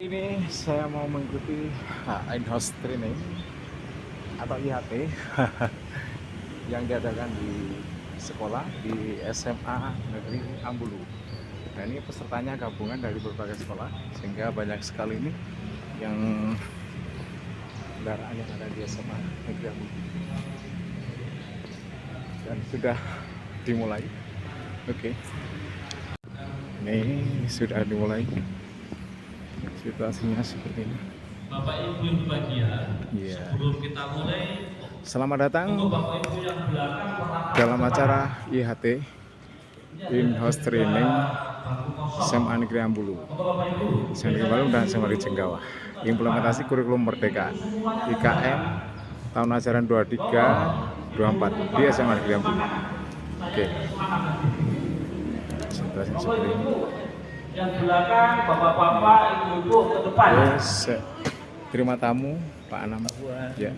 Ini saya mau mengikuti in-house training atau IHT yang diadakan di sekolah di SMA Negeri Ambulu. Nah, ini pesertanya gabungan dari berbagai sekolah sehingga banyak sekali ini yang kendaraan yang ada di SMA Negeri Ambulu. Dan sudah dimulai. Oke. Ini sudah dimulai. Situasinya seperti ini. Bapak Ibu yang berbahagia, sebelum kita mulai, selamat datang Bapak Ibu yang belakang dalam acara IHT in-house training SMA Negeri Ambulu, SMA Negeri Ambulu dan SMA Negeri Jenggawah. Implementasi kurikulum merdeka IKM tahun ajaran 23-24 di SMA Negeri Ambulu. Oke. Situasinya seperti ini. yang belakang, bapak-bapak, ibu-ibu ke depan. Yes. Terima tamu Pak Anam. Ya.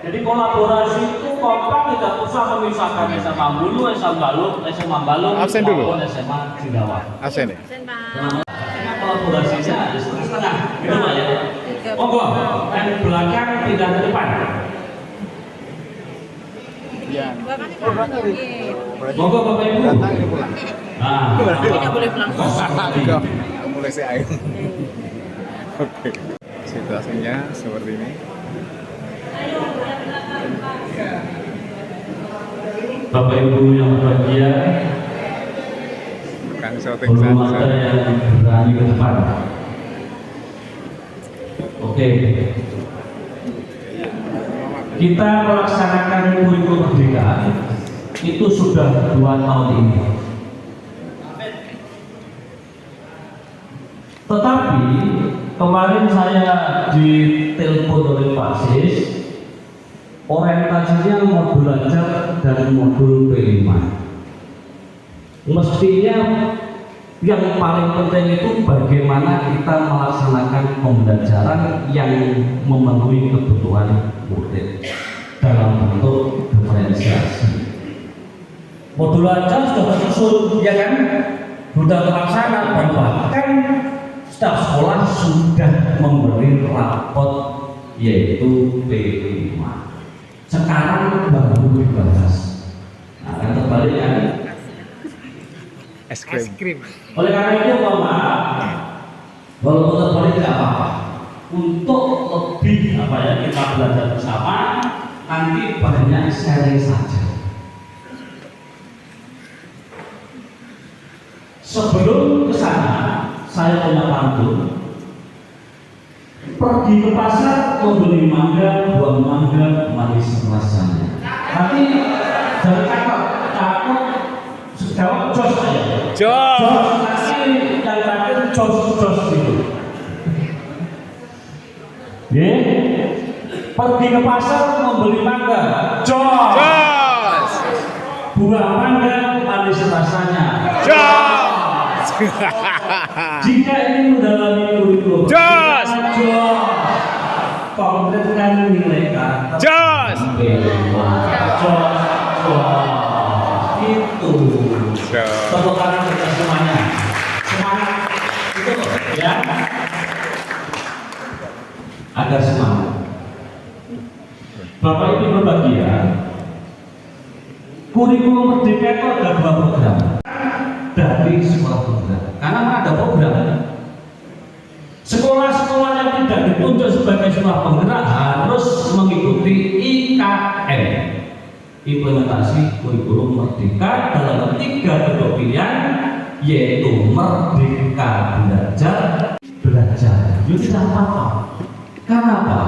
Jadi kolaborasi itu kompak, tidak usah memisahkan SMA Ambulu, SMA Balung, Absen dulu. SMA Jenggawah. Absen ya? Karena kolaborasinya ada setengah-setengah, gitu Pak ya. Monggo, yang belakang pindah ke depan. Iya. Monggo Bapak Ibu. Datang ini pulang. Nah, Tidak boleh pulang. Mulai si air. Oke. Situasinya seperti ini. Bapak Ibu yang berbahagia, Kang syuting belum ada saja. yang berani ke depan. Oke. Kita melaksanakan kurikulum merdeka itu sudah 2 tahun ini. Tetapi kemarin saya ditelepon oleh Pak Sis, orientasinya mau belajar dari modul P5. Mestinya yang paling penting itu bagaimana kita melaksanakan pembelajaran yang memenuhi kebutuhan murid dalam bentuk diferensiasi. Modul aja sudah tersusun, ya kan? Sudah terlaksana dan bahkan staf sekolah sudah memberi rapot yaitu P5. Sekarang baru dibahas. Nah, kan terbalik kan? Es krim. Oleh karena itu, mohon maaf, walaupun terbalik tidak apa-apa. Untuk lebih kita belajar bersama, nanti banyak sharing saja. Sebelum ke sana, saya punya pantun. Pergi ke pasar, membeli mangga, buah mangga, manis rasanya. Nanti jangan cakep, jawab jos saja. Jos, nanti yang terakhir jos gitu. Ya, pergi ke pasar, membeli mangga, jos. Buah mangga, manis rasanya, jos. Jika ini mendalami kurikulum, jos. Konkretkan nilai kata, jos. Itu. Tepuk tangan kita semuanya. Semangat. Itu ya. Agar semangat. Bapak Ibu berbahagia. Kurikulum merdeka itu ada 2 program dari sekolah program. Karena ada program. Sekolah-sekolah yang tidak ditunjuk sebagai sekolah penggerak harus mengikuti IKM, implementasi kurikulum merdeka dalam 3 bentuk pilihan, yaitu merdeka belajar. Itu tidak apa-apa. Karena apa?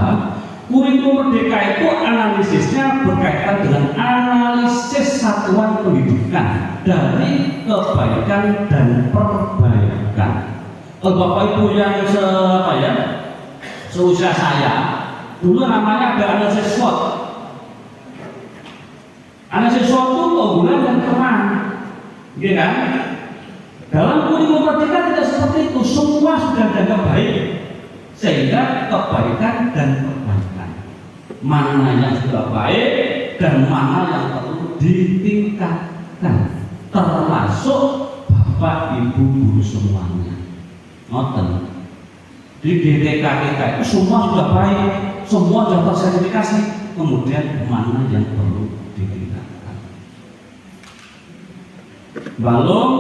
Kurikulum merdeka itu analisisnya berkaitan dengan analisis satuan pendidikan dari kebaikan dan perbaikan. Bapak Ibu yang seusia saya, dulu namanya ada analisis SWOT. Analisis SWOT itu keunggulan dan kelemahan, gitu kan? Dalam kurikulum merdeka tidak seperti itu, semua sudah dianggap baik, sehingga kebaikan dan perbaikan, mana yang sudah baik dan mana yang perlu ditingkatkan, termasuk Bapak Ibu guru semuanya. Ngoten. di GTK kita itu semua sudah baik, semua sudah tersertifikasi. Kemudian mana yang perlu ditingkatkan? Balong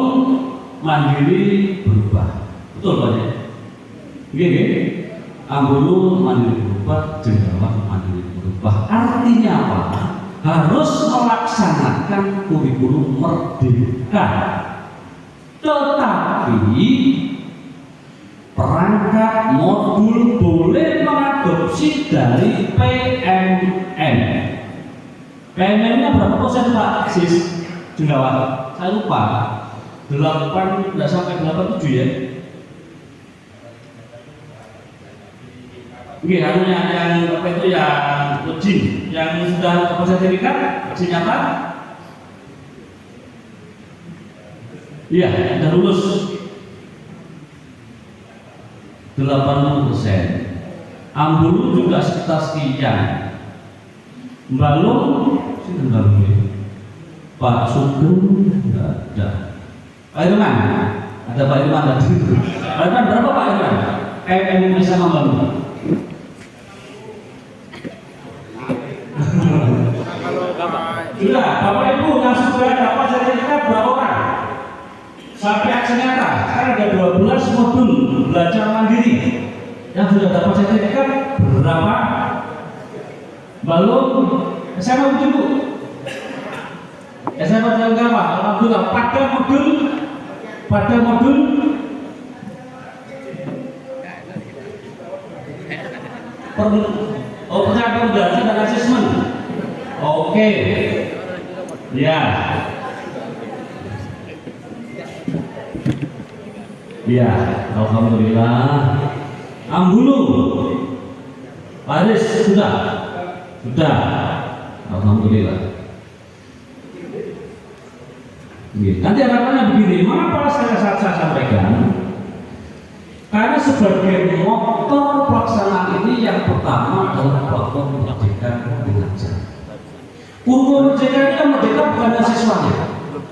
mandiri berubah, betul Pak ya? Gini, Ambulu mandiri berubah, Jenggawa mandiri berubah. Artinya apa? Harus melaksanakan kurikulum merdeka. Tetapi perangkat modul boleh mengadopsi dari PMN. PMN-nya berapa persen Pak Sis Jenggawa? Saya lupa. 8 tidak sampai 87 ya. Oke, harusnya yang apa itu yang uji, yang sudah dapat sertifikat, uji nyata. Iya, sudah lulus 80%. Ambulu juga sekitar sekian. Balung, sini Balung ya. Pak Sugeng tidak ada. Pak Irman, ada Pak Irman tadi. Pak Irman berapa Pak Irman? Indonesia Balung. Sudah, Bapak Ibu yang sudah dapat sertifikat berapa orang? Sampai aksi nyata, sekarang ada 12 modul belajar mandiri yang sudah dapat sertifikat berapa? Belum? SMA Bu? SMA dalam berapa? Alhamdulillah pada modul percakapan belajar dan asesmen. Oke. Ya. Ya, alhamdulillah. Ambulu. Paris sudah. Alhamdulillah. Nanti harapannya begini, mengapa saya sampaikan? Karena sebagai motor pelaksanaan ini yang pertama adalah platform merdeka mengajar. Kurikulum merdeka ini kan merdeka bukan hanya siswanya,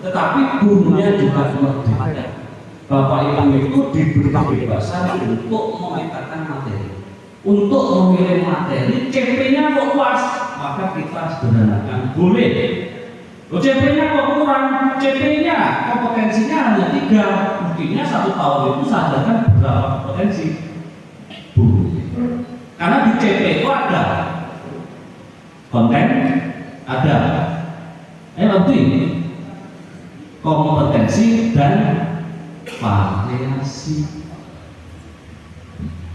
tetapi gurunya juga merdeka. Bapak Ibu itu diberi kebebasan untuk memetakan materi, untuk memilih materi. CP-nya kok luas, maka kita sederhanakan. Boleh. CP-nya kok kurang, CP-nya kompetensinya hanya 3, buktinya 1 tahun itu sadarkan berapa kompetensi. Karena di CP itu ada konten, ada bukti, kompetensi dan variasi.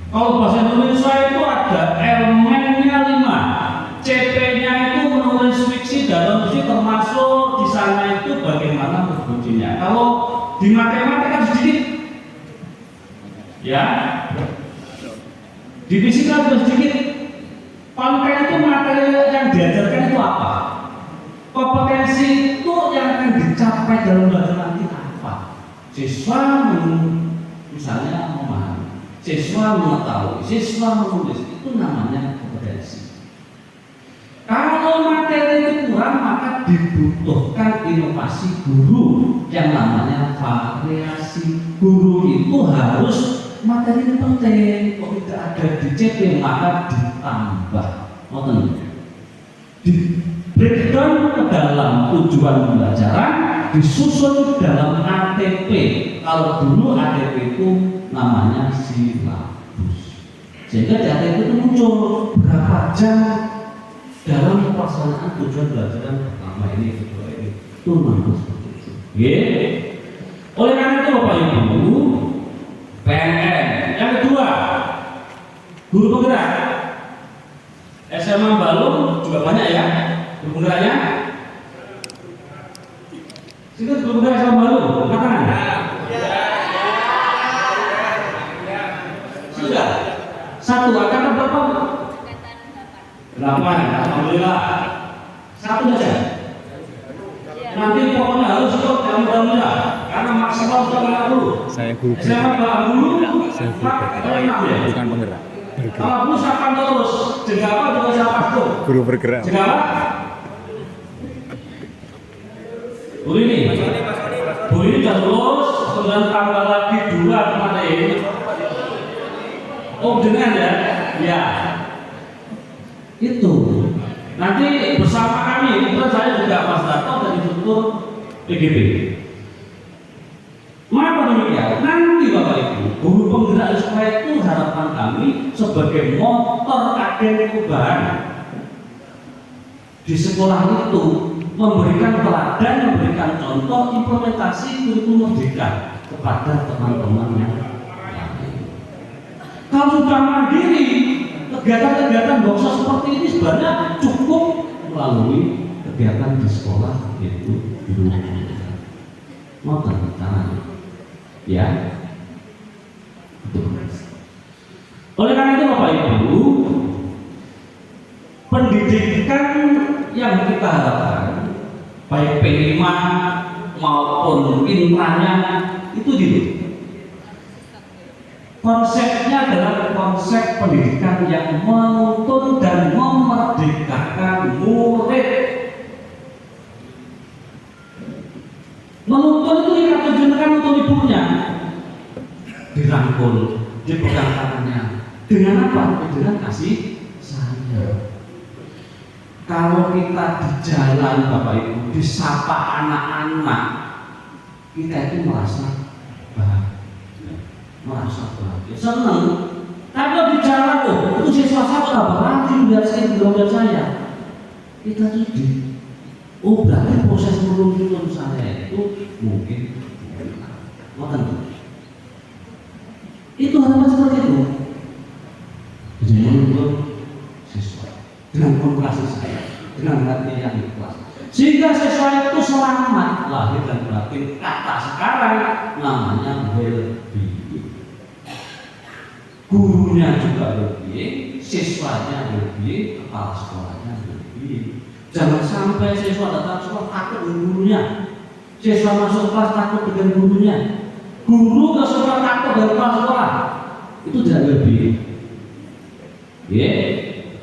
Kalau bahasa Indonesia itu ada elemennya 5, CP-nya itu menulis fiksi dan non-fiksi, termasuk di sana itu bagaimana berbunyinya. Kalau di matematika sedikit, ya, di fisika juga sedikit. Konten itu materi yang diajarkan itu apa? Kompetensi itu yang akan dicapai dalam belajar nanti apa? Siswa misalnya memahami, siswa mengetahui, siswa menulis, itu namanya kompetensi. Kalau materi itu kurang, maka dibutuhkan inovasi guru yang namanya variasi. Guru itu harus materi ini penting, kok tidak ada di CP maka ditambah. Di breakdown ke dalam tujuan pembelajaran, disusun dalam ATP. Kalau dulu ATP itu namanya silabus. Sehingga di ATP itu muncul berapa jam dalam pelaksanaan tujuan pembelajaran pertama ini, kedua ini. Itu mampu seperti itu. Oleh karena itu Bapak Ibu, PNN. Yang kedua, guru penggerak. SMA Balung juga banyak ya guru penggeraknya. Sini guru penggerak SMA Balung, katakan. Sudah. 1 angkatan berapa? 8. Alhamdulillah. 1 saja. Nanti pokoknya harus ikut yang muda-muda karena maksimal sudah 50. Saya guru SMA Balung Saya guru bukan penggerak. Kalau Bu siapa terus, Jenggawa juga siapa tuh? Guru bergerak. Jenggawa? Bu ini sudah lulus, kemudian tambah lagi 2 kemarin. Oh dengan ya, ya itu. Nanti bersama kami, kebetulan saya juga Mas Darto dari struktur PGB. Mengapa demikian? Nanti Bapak Ibu, guru penggerak sekolah itu harapan kami sebagai motor agen perubahan di sekolah itu, memberikan teladan, memberikan contoh implementasi kurikulum merdeka kepada teman-teman yang lain. Kalau sudah mandiri, kegiatan-kegiatan bangsa seperti ini sebenarnya cukup melalui kegiatan di sekolah, yaitu di rumah. Mau caranya, ya. Betul. Oleh karena itu Bapak Ibu, pendidikan yang kita harapkan, baik P5 maupun intranya, itu dulu. Konsepnya adalah konsep pendidikan yang menuntun dan memerdekakan murid. Menuntun itu yang tujuankan untuk ibunya, dirangkul, dipegang tangannya. Dengan apa? Dengan kasih sayang. Kalau kita di jalan Bapak Ibu, disapa anak-anak, kita itu merasa bahagia, senang. Tapi kalau di jalan itu siswa saya tambah lagi melihat saya, kita sedih. Oh berarti proses menuntun saya itu mungkin itu harapan seperti itu. Jadi menuntun siswa dengan kasih sayang, dengan hati yang ikhlas, sehingga siswa itu selamat lahir dan batin. Kata sekarang namanya well-being. Gurunya juga well-being, siswanya well-being, kepala sekolahnya well-being. Jangan sampai siswa datang sekolah takut dengan gurunya, siswa masuk kelas takut dengan gurunya, guru ke sekolah takut dengan kepala sekolah. Itu tidak well-being.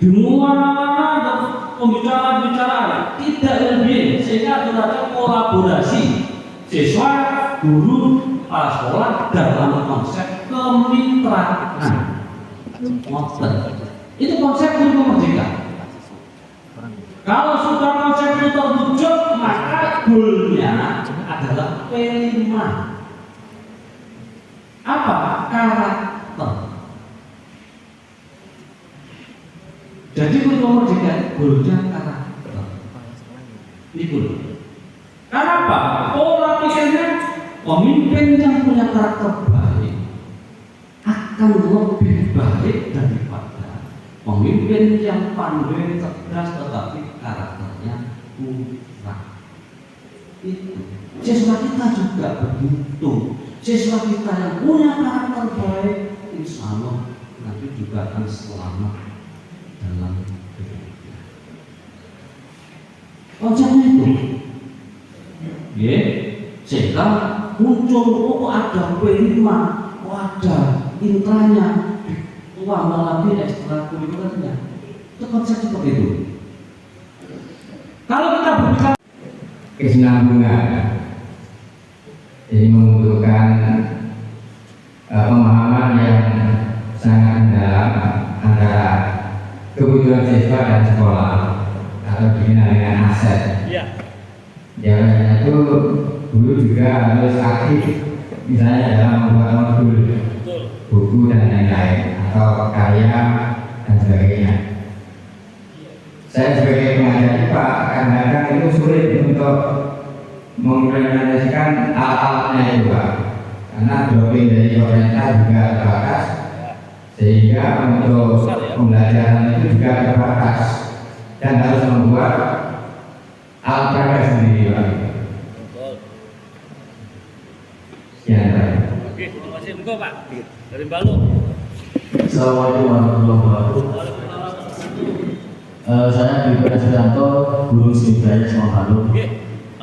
Di mana-mana ada pembicaraan tidak well-being, sehingga ada kolaborasi siswa, guru, kepala sekolah dalam konsep kemitraan. Itu konsep kurikulum merdeka. Kalau sudah konsep itu terwujud, maka goalnya adalah P5. Apa? Karakter. Jadi kurikulum merdeka goalnya karakter. Itu. Karena apa? Pola pikirnya pemimpin yang punya karakter baik akan lebih baik daripada pemimpin yang pandai cerdas tetapi karakternya kurang. Itu. Siswa kita juga begitu. Siswa kita yang punya karakter baik, insya Allah nanti juga akan selamat dalam hidupnya. Konsepnya itu, ya, sehingga muncul ada P5, ada intranya, tambah lagi ekstra kurikulernya. Itu konsep seperti itu. Kalau kita berbicara kesinambungan, jadi membutuhkan pemahaman yang sangat mendalam antara kebutuhan siswa dan sekolah atau dikenal dengan aset. Ya, karena itu guru juga harus aktif, misalnya dalam membuat modul, buku dan lain-lain, atau karya dan sebagainya. Saya sebagai pengajar IPA kadang-kadang itu sulit untuk mengimplementasikan alat-alatnya itu Pak, karena doping dari pemerintah juga terbatas, sehingga untuk pembelajaran itu juga terbatas dan harus membuat alat mereka sendiri Pak. Sekian Pak. Oke, terima kasih Pak. Dari Balu. Assalamualaikum warahmatullahi wabarakatuh. Saya Dwi Sudanto, guru seni budaya Semanggalu.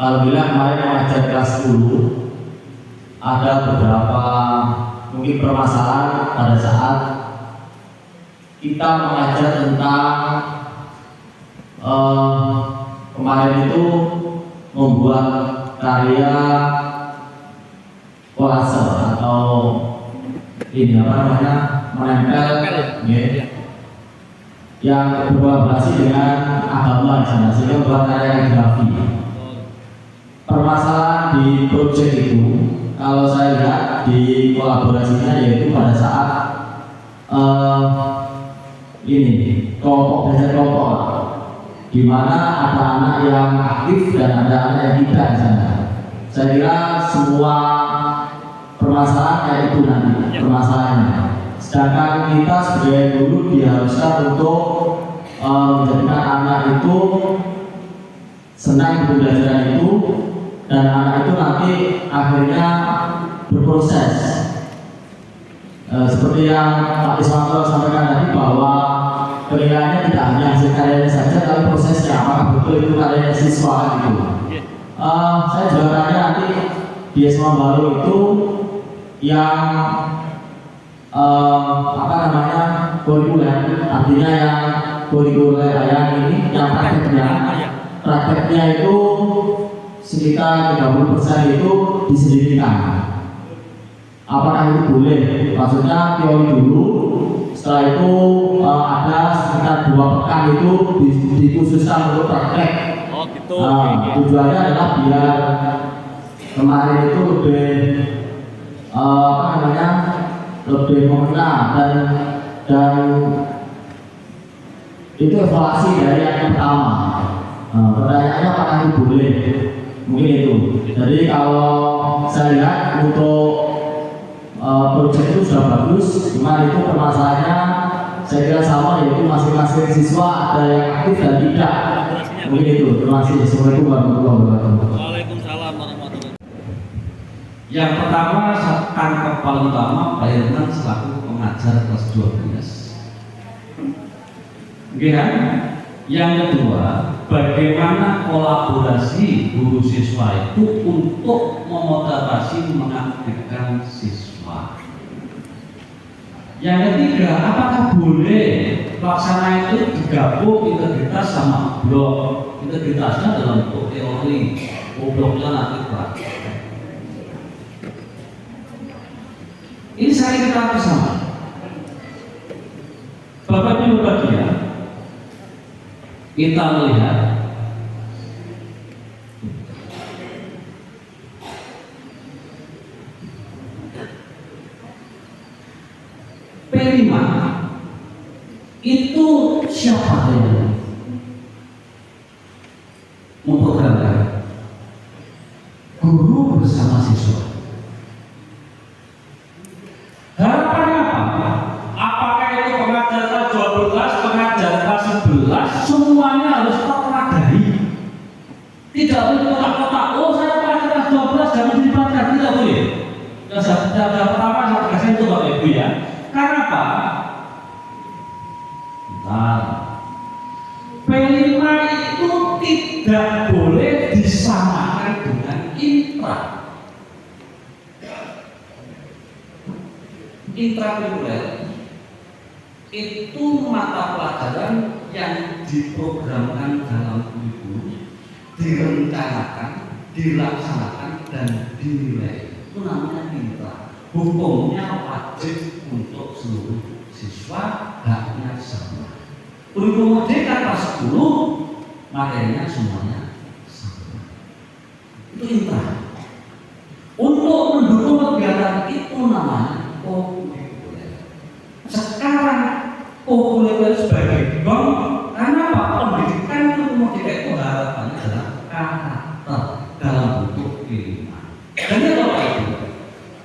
Alhamdulillah kemarin mengajar kelas 10 ada beberapa mungkin permasalahan pada saat kita mengajar tentang kemarin itu membuat karya kolase atau ini apa namanya menempel ya, yang berkolaborasi dengan agama di sana sehingga buat karya grafi. Permasalahan di proyek itu kalau saya lihat di kolaborasinya yaitu pada saat ini kelompok belajar kelompok di mana ada anak yang aktif dan ada anak yang tidak di sana. Saya kira semua permasalahan kayak itu nanti permasalahannya. Sedangkan kita sebagai guru diharuskan untuk menjadikan anak itu senang belajar itu dan anak itu nanti akhirnya berproses. Seperti yang Pak Iswanto sampaikan tadi bahwa penilaiannya tidak hanya hasil karyanya saja tapi prosesnya apakah betul itu karyanya siswa gitu. Saya juga tanya nanti di SMA Baru itu yang apa namanya kurikuler, artinya yang kurikuler yang ini yang prakteknya itu sekitar 30% itu disendirikan. Apakah itu boleh? Maksudnya teori dulu, setelah itu ada sekitar 2 pekan itu dikhususkan untuk praktek. Oh gitu. Tujuannya adalah biar kemarin itu lebih apa namanya lebih mengena dan itu evaluasi dari yang pertama. Pertanyaannya apakah itu boleh? Mungkin itu. Jadi kalau saya lihat untuk proyek itu sudah bagus, cuma itu permasalahannya saya kira sama, yaitu masing-masing siswa ada yang aktif dan tidak. Mungkin itu. Terima kasih. Assalamualaikum warahmatullahi wabarakatuh. Waalaikumsalam warahmatullahi wabarakatuh. Yang pertama, tangkap paling utama Pak Herman selaku pengajar kelas 12. Oke kan? Yang kedua, bagaimana kolaborasi guru siswa itu untuk memotivasi mengaktifkan siswa. Yang ketiga, apakah boleh pelaksana itu digabung integritas sama blok? Integritasnya dalam bentuk teori, bloknya nanti praktek. Ini saya kita bersama. Bapak Ibu bagian, kita melihat P5 itu siapa yang memprogramkan? Guru bersama siswa. Harapannya apa? Apakah itu pengajar kelas 12, pengajar kelas 11, semuanya harus terpelajari. Tidak boleh kotak-kotak, oh saya pengajar kelas 12 jangan dipelajari, tidak boleh. Yang pertama saya tegaskan itu Bapak Ibu ya. Karena apa? P5 itu tidak boleh disamakan dengan intra. Intrakurikuler itu mata pelajaran yang diprogramkan dalam kurikulum, direncanakan, dilaksanakan dan dinilai. Itu namanya intra. Hukumnya wajib untuk seluruh siswa, haknya sama. Kurikulum Merdeka kelas 10 materinya semuanya sama. Itu intra. Untuk mendukung kegiatan itu namanya kokurikuler. Sekarang kokurikuler sebagai bank, karena apa? Pendidikan itu Merdeka itu harapannya adalah karakter dalam bentuk P5. Dan ini apa itu?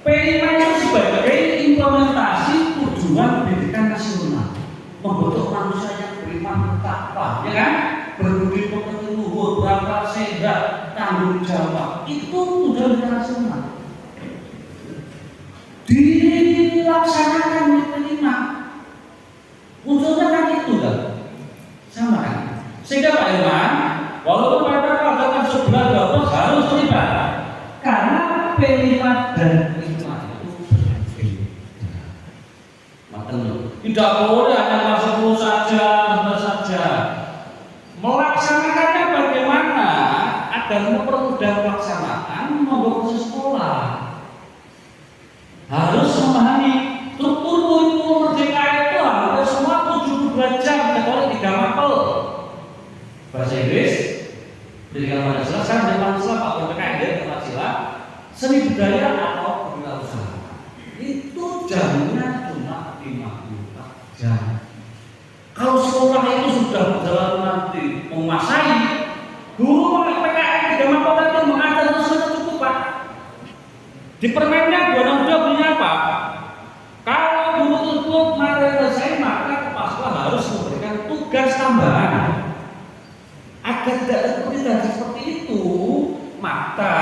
P5 itu sebagai implementasi tujuan pendidikan nasional, membentuk manusia yang beriman bertakwa, ya kan? Berbudi pekerti luhur, berakhlak sehat, tanggung jawab. Itu tujuan nasional. Dilaksanakan di P5. Unsurnya kan itu kan, sama kan? Sehingga Pak Irman, walaupun pada kelas 11 harus terlibat, karena P5 dan tidak boleh hanya masuk saja, melaksanakannya bagaimana agar mempermudah pelaksanaan membawa proses sekolah. Harus memahami struktur kurikulum Merdeka bahasa Inggris, pendidikan Pancasila, sekarang dari Pancasila Pak PKN Pancasila, seni budaya atau kewirausahaan. Itu jamnya cuma 54 jam. Kalau sekolah itu sudah berjalan nanti menguasai, guru PKN 3 mahkota itu mengajar itu sudah cukup Pak. Di Permennya 262 punya apa? Kalau guru tersebut materialisasi, maka kepala sekolah harus memberikan tugas tambahan. Agar tidak terjadi seperti itu, maka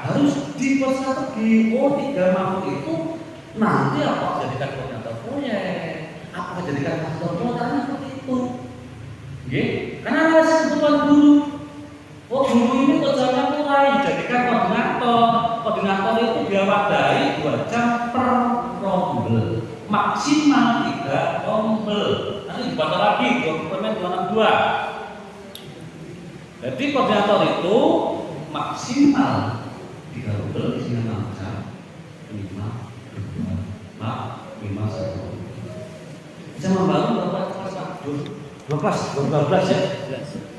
harus dibuat strategi. Oh, 3 mahkota itu nanti apa jadikan koordinator proyek, apa jadikan konsultan proyek, seperti itu. Oke? Karena ada kebutuhan guru. Oh, guru ini kerjanya mulai dijadikan koordinator. Koordinator itu dia wadai 2 jam per rombel, maksimal 3 rombel. Nanti dibaca lagi Permen 262. Jadi koordinator itu maksimal 3 rombel, isinya 6 jam, 5 1. Bisa membangun berapa kelas Pak? 12 ya?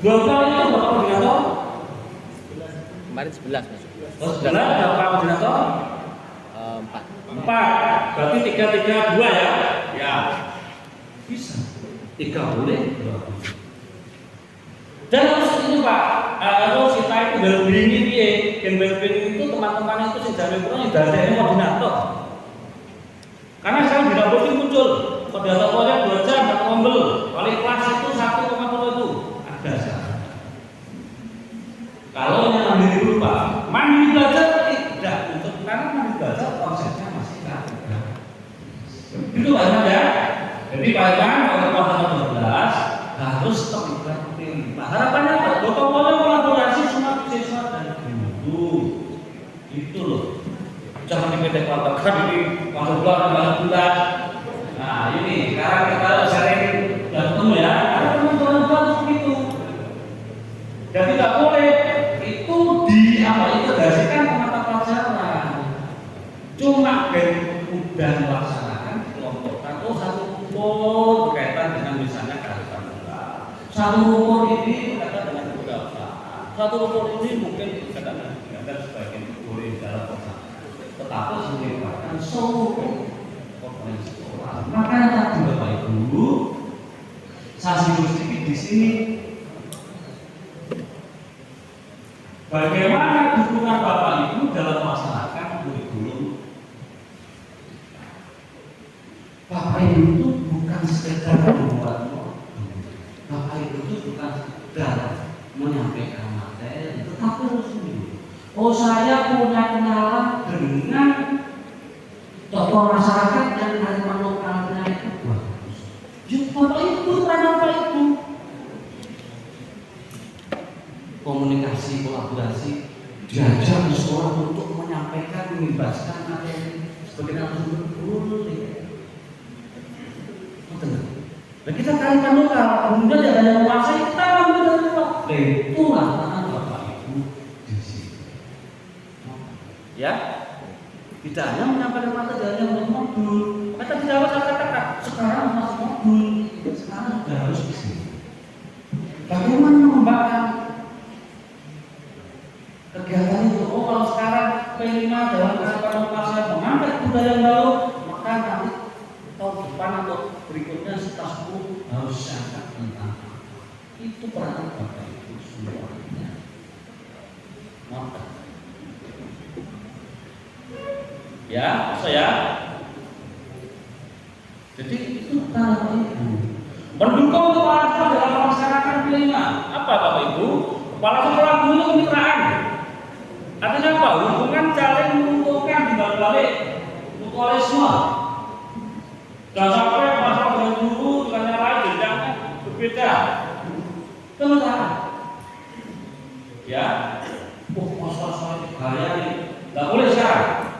2 kali itu berapa koordinator? Kemarin 11 Mas. Oh, 11 berapa koordinator? 4. Berarti 3 2 ya? Ya. Bisa. 3 boleh. Dan harus itu Pak, harus kita itu belbing ini, yang belbing itu teman-teman itu sih jamin kurang sudah ada yang koordinator. Karena sekarang di dapur ini muncul koordinator proyek 2 jam, 1 rombel, wali kelas itu 1,0 itu ada sekarang. Kalau yang mandiri dulu Pak, mandiri belajar tidak untuk karena mandiri belajar konsepnya masih ada. Itu Pak Irman ya. Jadi Pak Irman kalau kuartal 12 harus terlibat. Nah, harapannya apa? Gotong royong kolaborasi semua siswa dan guru. Itu loh. Jangan dipendek kuartal ini kuartal bulan. Nah ini sekarang kita sering dan ketemu ya. Ada teman-teman seperti itu. Dan tidak boleh itu integrasikan ke mata pelajaran. Cuma mudah melaksanakan kelompokkan. Oh, satu kumpul berkaitan dengan misalnya kearifan lokal. Satu rumpun ini berkaitan dengan kewirausahaan. Satu rumpun ini mungkin berkaitan dengan sebagian boleh dalam kosan. Tetapi melibatkan seluruh komponen sekolah. Makanya tadi Bapak Ibu, saya singgung sedikit di sini. Bagaimana dukungan Bapak Ibu dalam melaksanakan kurikulum? Bapak Ibu itu bukan sekedar membuat Bapak Ibu itu bukan sekedar menyampaikan materi, tetapi harus sendiri. Oh, saya punya kenalan dengan tokoh masyarakat yang kearifan lokalnya itu bagus. Ya, Bapak Ibu, Bapak Ibu. Komunikasi, kolaborasi, diajak di sekolah untuk menyampaikan, membebaskan materi sebagai narasumber boleh. Betul. Dan kita kearifan lokal, kemudian ada yang menguasai, kita ambil dari luar. Itulah tangan Bapak Ibu di sini. Ya, tidak hanya menyampaikan materi, hanya modul. Kita tidak harus kata-kata. Sekarang masih modul, sekarang sudah harus di sini. Bagaimana mengembangkan kegiatan itu? Oh, kalau sekarang P5 dalam kesempatan lokal saya mengangkat budaya yang baru, maka nanti tahun depan atau berikutnya setelah 10 harus angkat tentang itu peranan Bapak Ibu semuanya. Maka ya, saya jadi itu Bapak Ibu mendukung kepala sekolah dalam melaksanakan P5. Apa Bapak Ibu? Kepala sekolah guru kemitraan. Artinya apa? Hubungan saling menguntungkan di balik mutualisme. Jangan sampai masalah dengan guru dengan yang lain jenjangnya berbeda. Sementara, ya, masalah soal gaya ini nggak boleh sekarang.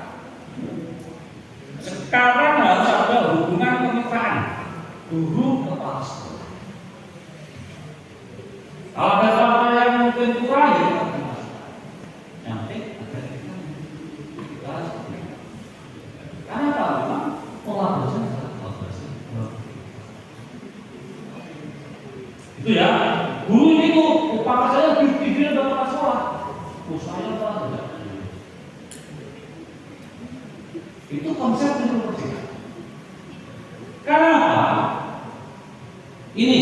Sekarang harus ada hubungan kemitraan guru kepala sekolah. Kalau ada hal yang mungkin kurang, ya nanti ada kita karena apa? Memang kolaborasi itu ya. Guru itu Papa saya lebih dari bapak sekolah. Saya tidak. Itu konsep yang berbeda. Karena apa? Ini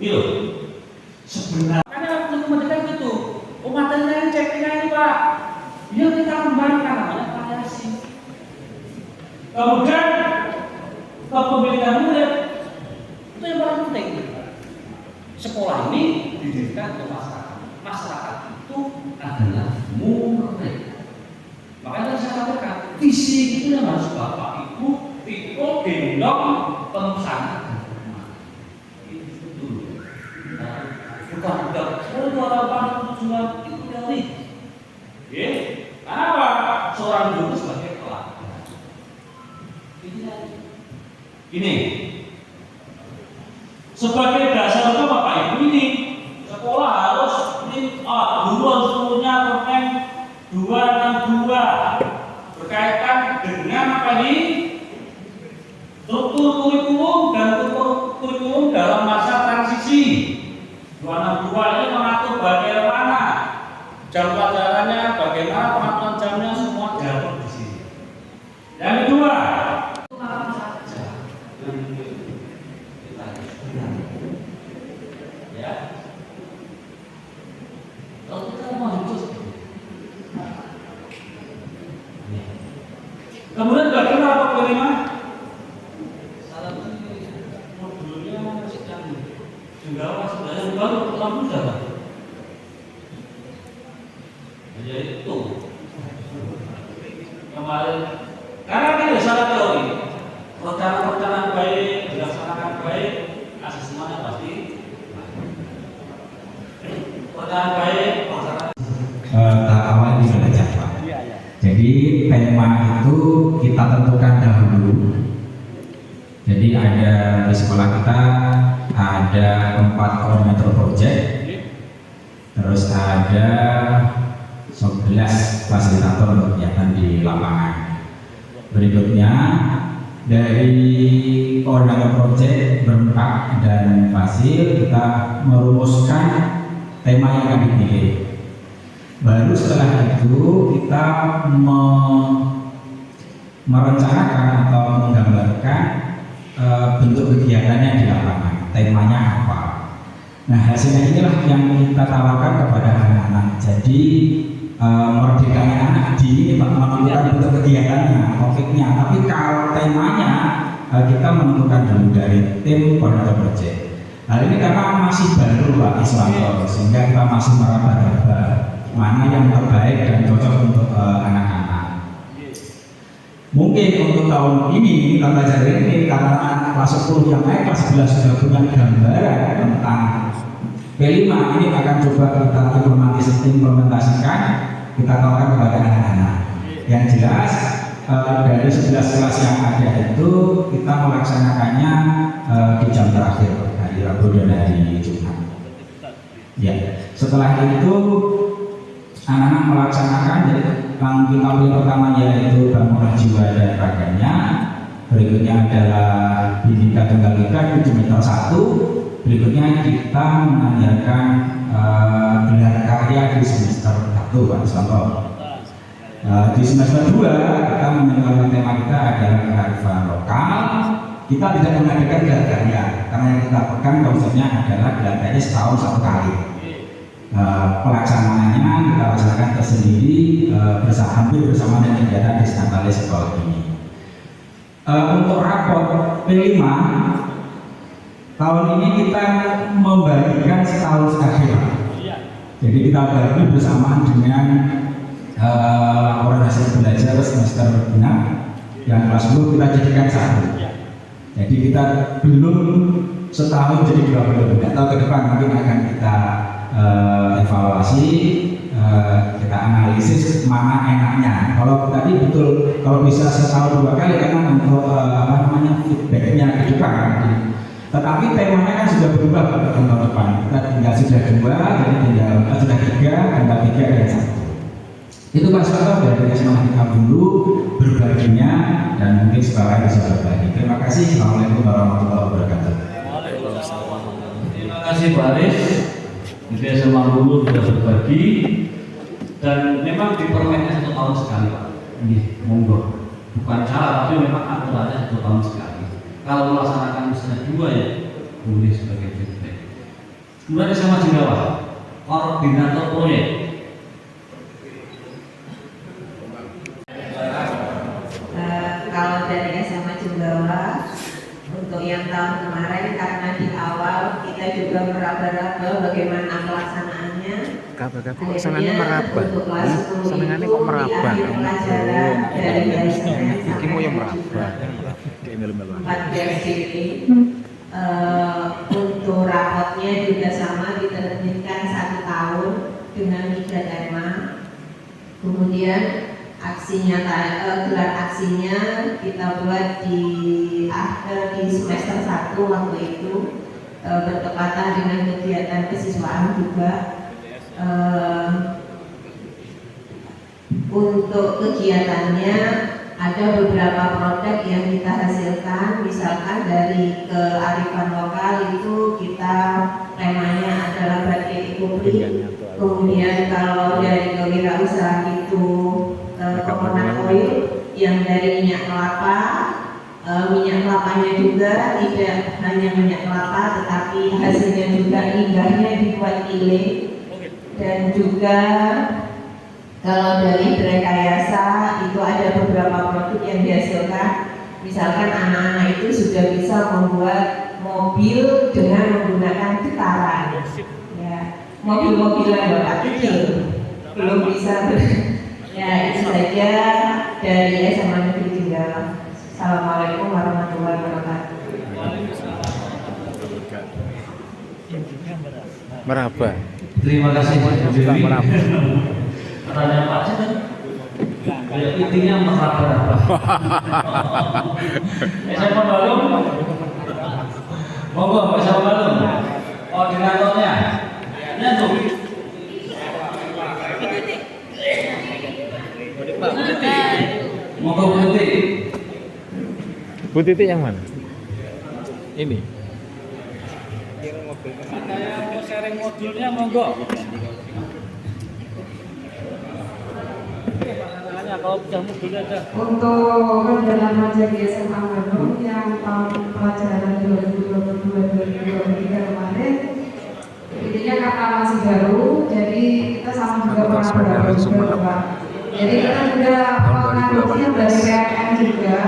loh. Sebenarnya karena untuk mereka itu materinya ceknya ini Pak. Ya kita kembalikan namanya variasi. Kemudian kepemilikan murid itu yang paling penting. Sekolah ini didirikan untuk masyarakat. Masyarakat itu adalah murid. Makanya saya katakan visi itu yang harus Bapak Ibu pikul gendong pemesanan. Bukan orang tujuan itu teori. Kenapa? Seorang guru sebagai pelajar. Ini sebagai dasar itu Bapak Ibu ini sekolah harus ini guru harus punya permen 262 berkaitan dengan apa ini struktur kurikulum dan kurikulum dalam masa transisi. 262 ini mengatur bagaimana jam pelajarannya, bagaimana pengaturan jamnya, semua diatur di sini. Yang kedua, ya, kalau kita mau itu, kemudian bagaimana apa kelima? Modulnya masih canggih. Juga masih baru pertama sudah Pak. Jadi itu kemarin karena kita salah teori rencana baik dilaksanakan baik asas semuanya pasti rencana baik tahap awal belajar Pak. Jadi tema itu kita tentukan dahulu. Jadi ada di sekolah kita ada 4 koordinator project, terus ada 11 fasilitator untuk kegiatan di lapangan. Berikutnya dari koordinator project berempat dan fasil kita merumuskan tema yang akan dipilih. Baru setelah itu kita merencanakan atau menggambarkan bentuk kegiatannya di lapangan, temanya apa. Nah hasilnya inilah yang kita tawarkan kepada anak-anak. Jadi merdekanya anak di ini menentukan bentuk kegiatannya, topiknya. Tapi kalau temanya kita menentukan dulu dari tim koordinator project. Hal ini karena masih baru Pak Iswanto, sehingga kita masih meraba-raba mana yang terbaik dan cocok untuk anak-anak. Mungkin untuk tahun ini, tahun ajaran ini, karena kelas 10 yang naik kelas 11 sudah punya gambaran tentang P5 ini akan coba kita implementasikan, kita tawarkan kepada anak-anak. Yang jelas dari 11 kelas yang ada itu kita melaksanakannya di jam terakhir hari Rabu dan hari Jumat. Ya, setelah itu anak-anak melaksanakan jadi tampil pertama yaitu bangunan jiwa dan raganya, berikutnya adalah Bhinneka Tunggal Ika 7 meter 1, berikutnya kita mengajarkan gelar karya di semester 1 Pak Iswanto. Di semester 2 kita menyebutkan tema kita adalah kearifan lokal. Kita tidak mengadakan gelar karya karena yang kita pegang konsepnya adalah gelar karya setahun 1 kali. Pelaksanaannya kita laksanakan tersendiri hampir bersama dengan kegiatan di Senatale sekolah ini. Untuk rapor P5 tahun ini kita membagikan setahun terakhir. Jadi kita bagi bersamaan dengan laporan hasil belajar semester 6 yang kelas 10 kita jadikan satu. Jadi kita belum setahun jadi 20 atau ke depan mungkin akan kita evaluasi, kita analisis mana enaknya. Kalau tadi betul, kalau bisa setahun 2 kali karena untuk feedbacknya ke depan. Tetapi temanya kan sudah berubah tahun depan. Kita tinggal sudah 2, jadi tinggal sudah 3, tinggal 3 dan 1. Itu Pak Soto dari semangat kita dulu berbaginya dan mungkin sekarang bisa berbagi. Terima kasih. Assalamualaikum warahmatullahi wabarakatuh. kasih Pak Aris. Jadi SMA dulu sudah berbagi dan memang dipermennya 1 tahun sekali Pak. Ini monggo. Bukan salah tapi memang aturannya 1 tahun sekali. Kalau melaksanakan misalnya 2 ya boleh sebagai feedback. Kemudian SMA Jenggawa, koordinator proyek. Kalau dari SMA Jenggawa untuk yang tahun kemarin karena di awal kita juga meraba-raba bagaimana pelaksanaannya. Kabeh-kabeh kok senengane meraba. Untuk kelas 10 Senengane itu kok meraba. di akhir pelajaran dari Iki mau yang meraba. Kayak melu-melu. 4 versi ini untuk rapotnya juga sama diterbitkan 1 tahun dengan 3 tema. Kemudian gelar aksinya kita buat di semester 1 waktu itu bertepatan dengan kegiatan kesiswaan juga. Untuk kegiatannya ada beberapa produk yang kita hasilkan, misalkan dari kearifan lokal itu kita temanya adalah batik ikupri. Kemudian kalau dari kewirausahaan itu coconut oil yang dari minyak kelapa. Minyak kelapanya juga tidak hanya minyak kelapa tetapi hasilnya juga limbahnya dibuat ile. Dan juga kalau dari Rekayasa itu ada beberapa produk yang dihasilkan, misalkan anak-anak itu sudah bisa membuat mobil dengan menggunakan getaran, ya, mobil-mobilan bapak kecil belum bisa ya. Itu saja dari SMA Negeri Jenggawa. Assalamualaikum warahmatullahi wabarakatuh. Meraba. Terima kasih Bu Suka Dewi. meraba. Katanya Pak Cik kan intinya meraba-raba. SMA Balung. Monggo Pak SMA Balung. Koordinatornya. Ya tuh. Monggo Bu Titi. Bu Titi yang mana? Ini. Saya mau sharing modulnya monggo. Kalau sudah modulnya ada. Untuk kendaraan pajak di SMA Bandung yang tahun pelajaran 2022-2023 kemarin, intinya karena masih baru, jadi kita sama juga pernah juga Pak. Jadi kita juga mengadopsinya dari PMN juga.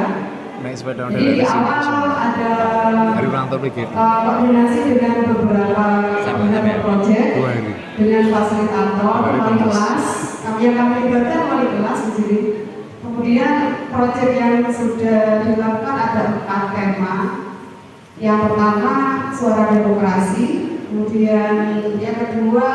Naik sepeda Jadi di awal ada hari ulang tahun begitu. koordinasi dengan beberapa proyek 2 hari. dengan fasilitator, wali kelas, yang kami libatkan wali kelas di sini. Kemudian proyek yang sudah dilakukan ada 4 tema. Yang pertama suara demokrasi, kemudian yang kedua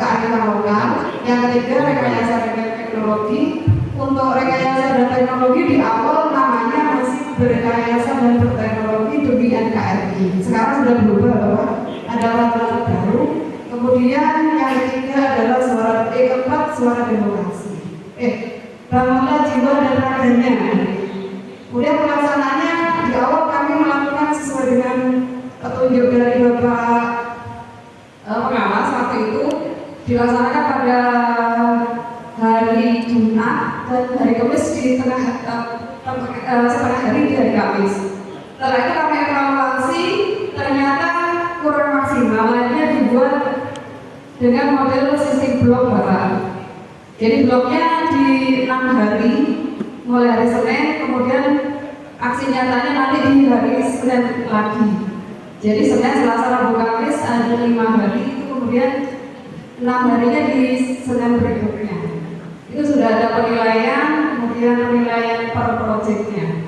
kearifan lokal, yang ketiga rekayasa dan teknologi. Untuk rekayasa dan teknologi di awal namanya masih berrekayasa dan berteknologi demi NKRI. Sekarang sudah berubah Bapak, ada aturan baru. Kemudian yang ketiga adalah keempat suara demokrasi. Bangunlah jiwa dan raganya. Kemudian pelaksanaannya di awal kami melakukan sesuai dengan petunjuk dari Bapak pengawas waktu itu, dilaksanakan pada hari Jumat dan hari Kamis di setengah hari di hari Kamis. Setelah itu kami evaluasi, ternyata kurang maksimal, akhirnya dibuat dengan model sistem blok Bapak. Jadi bloknya di 6 hari, mulai hari Senin, kemudian aksi nyatanya nanti di hari Senin lagi. Jadi Senin, Selasa, Rabu, Kamis ada 5 hari, itu kemudian 6 harinya di Senin berikutnya. Itu sudah ada penilaian, kemudian penilaian per proyeknya.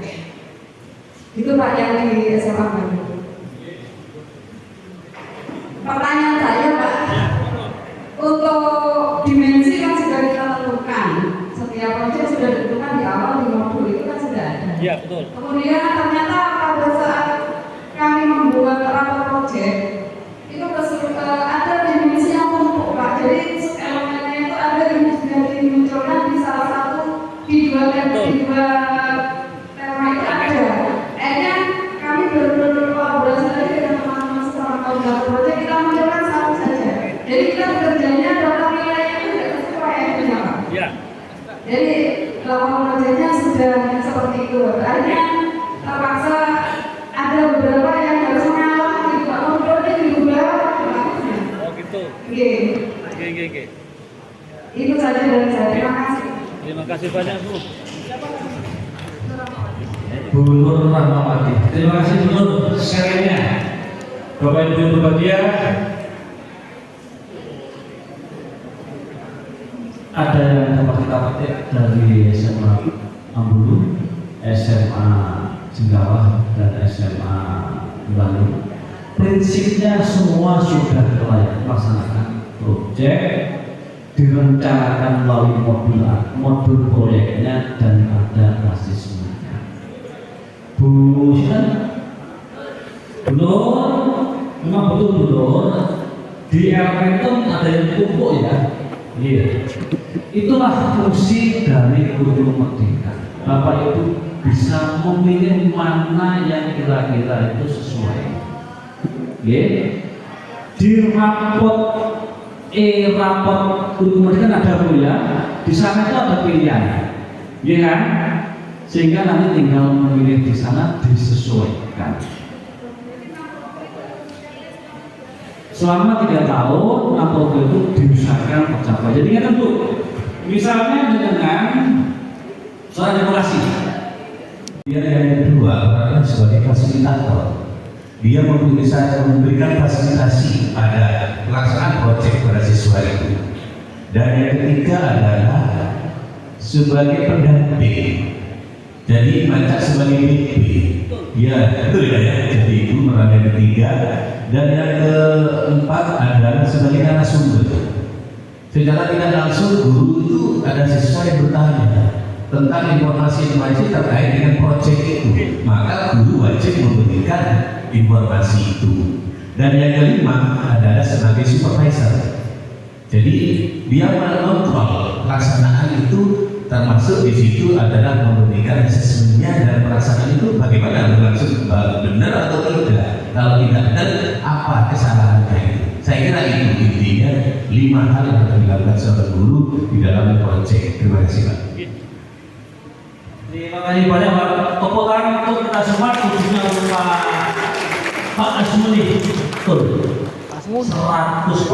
Itu Pak yang di SMA Bandung. Pertanyaan saya Pak, untuk dimensi kan sudah kita tentukan. Setiap proyek sudah ditentukan di awal di modul itu kan sudah ada. Iya betul. Kemudian ternyata pada saat kami membuat rapor proyek itu ada dimensi yang tumpuk Pak. Jadi elemennya itu ada yang sudah dimunculkan di salah satu di dua tema itu ada. Akhirnya kami benar-benar kolaborasi lagi dengan teman-teman sesama kaum itu. Akhirnya terpaksa ada beberapa yang harus mengalah gitu, Pak. Ngobrolnya juga. Oh gitu. Oke. Itu saja dari saya. Terima kasih. Terima kasih banyak Bu. Bu Nur Rahmawati. Terima kasih Bu Nur sharingnya. Bapak Ibu yang berbahagia, ada yang dapat kita petik dari SMA Ambulu, SMA Jenggawah, dan SMA Bandung. Prinsipnya semua sudah melaksanakan proyek, direncanakan melalui modul proyeknya, dan ada basisnya. Bu memang betul di Elementum ada yang tumpuk ya. Iya. Itulah fungsi dari kurikulum merdeka. Bapak Ibu bisa memilih mana yang kira-kira itu sesuai. Oke. Di rapot kurikulum merdeka ada Bu ya. Di sana itu ada pilihan. Iya kan? Sehingga nanti tinggal memilih di sana disesuaikan. Selama 3 tahun atau itu diusahakan tercapai. Jadi kan Bu, misalnya dengan soal demokrasi. Dia yang kedua berperan sebagai fasilitator. Dia memberikan fasilitasi pada pelaksanaan proyek pada siswa itu. Dan yang ketiga adalah sebagai pendamping. Jadi baca sebagai BP. Ya, betul ya. Jadi itu peran yang ketiga. Dan yang keempat adalah sebagai narasumber. Secara tidak langsung guru itu ada siswa yang bertanya tentang informasi terkait dengan proyek itu, maka guru wajib memberikan informasi itu. Dan yang kelima adalah sebagai supervisor. Jadi dia mengontrol pelaksanaan itu, termasuk di situ adalah memberikan asesmennya dan pelaksanaan itu bagaimana berlangsung, benar atau tidak. Kalau tidak benar, apa kesalahannya itu? Saya kira itu intinya 5 hal yang harus dilakukan seorang guru di dalam proyek. Terima kasih Pak. Terima kasih banyak Pak. Tepuk tangan untuk kita semua, khususnya untuk Pak Asmuni. Betul. 100 Pak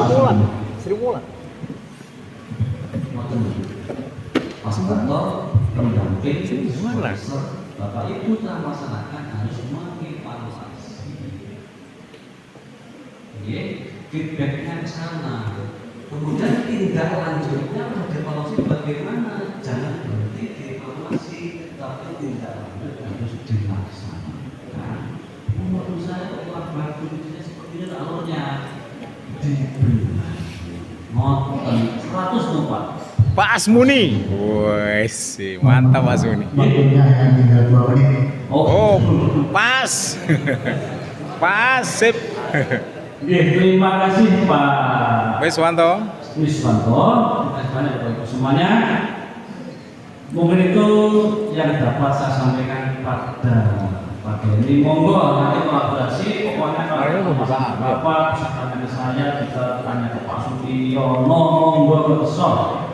Asmuni. Fasilitator, pendamping, supervisor, Bapak Ibu telah melaksanakan harus mengevaluasi. Feedbacknya ke sana. Kemudian tindak lanjutnya mengevaluasi bagaimana, jangan berhenti dievaluasi, tapi tindak lanjut harus dilaksanakan. Menurut saya orang baru seperti ini alurnya diberi motor 104. Pak Asmuni, wes mantap Pak Asmuni. Waktunya hanya tinggal 2 menit. Oh, pas, pas, sip. Terima kasih Pak Wiswanto. Terima kasih banyak Bapak Ibu semuanya. Mungkin itu yang dapat saya sampaikan pada ini. Monggo nanti kolaborasi. Pokoknya kalau Bapak bisa tanya ke saya, bisa tanya ke Pak Sutiono, monggo kesel.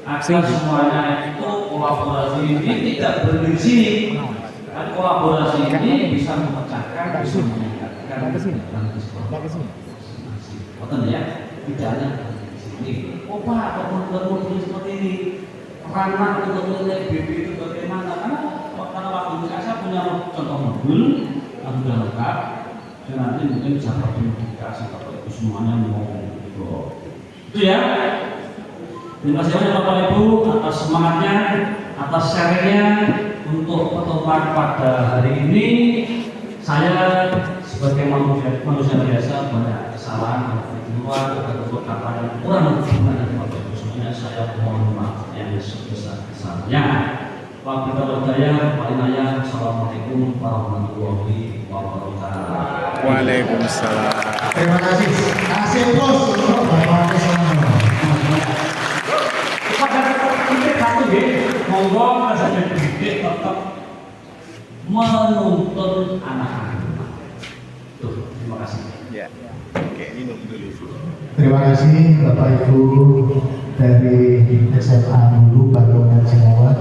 Agar semuanya itu kolaborasi ini tidak berhenti di sini. Dan kolaborasi ini bisa memecahkan, bisa meningkatkan betul ya, tidak hanya di sini. Oh Pak, kalau modul seperti ini, ranah untuk menilai BP itu bagaimana? Karena waktu itu saya punya contoh modul yang sudah lengkap, dan nanti mungkin bisa dimodifikasi kalau itu semuanya mau gitu. Itu ya. Terima kasih banyak Bapak Ibu atas semangatnya, atas sharingnya untuk pertemuan pada hari ini. Saya sebagai manusia biasa banyak kesalahan di luar atau beberapa yang kurang berkenan dari Bapak Ibu semuanya. Saya mohon maaf yang sebesar-besarnya. Assalamualaikum warahmatullahi wabarakatuh. Waalaikumsalam. Terima kasih. Kasih terus untuk Bapak Wiswanto. Monggo saja dididik tetap menuntun anak-anak. Tuh, terima kasih. Ya. Oke, minum dulu. Terima kasih Bapak Ibu dari SMA Hulu Balongan Jengawa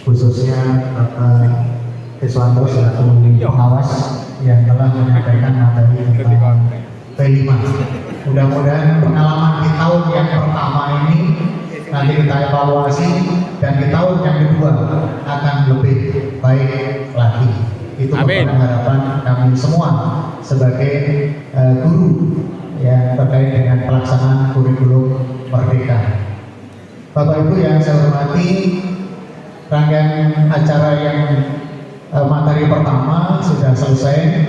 khususnya Bapak Iswanto selaku pengawas yang telah menyampaikan materi tentang P5. Mudah-mudahan pengalaman di tahun yang pertama ini nanti kita evaluasi dan di tahun yang kedua akan lebih baik lagi. Itu merupakan harapan kami semua sebagai guru yang terkait dengan pelaksanaan kurikulum Merdeka. Bapak Ibu yang saya hormati, rangkaian acara yang materi pertama sudah selesai.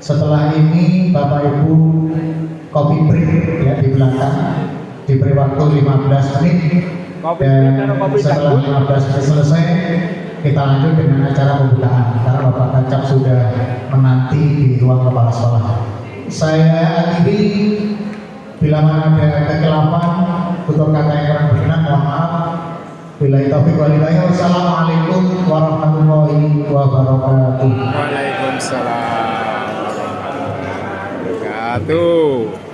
Setelah ini Bapak Ibu kopi break ya di belakang, diberi waktu 15 menit dan setelah 15 menit selesai kita lanjut dengan acara pembukaan karena Bapak Kacap sudah menanti di ruang kepala sekolah. Saya akhiri, bila mana ada kekeliruan, tutur kata yang kurang berkenan mohon maaf. Billahi taufiq wal hidayah. Wassalamualaikum warahmatullahi wabarakatuh. Waalaikumsalam warahmatullahi wabarakatuh.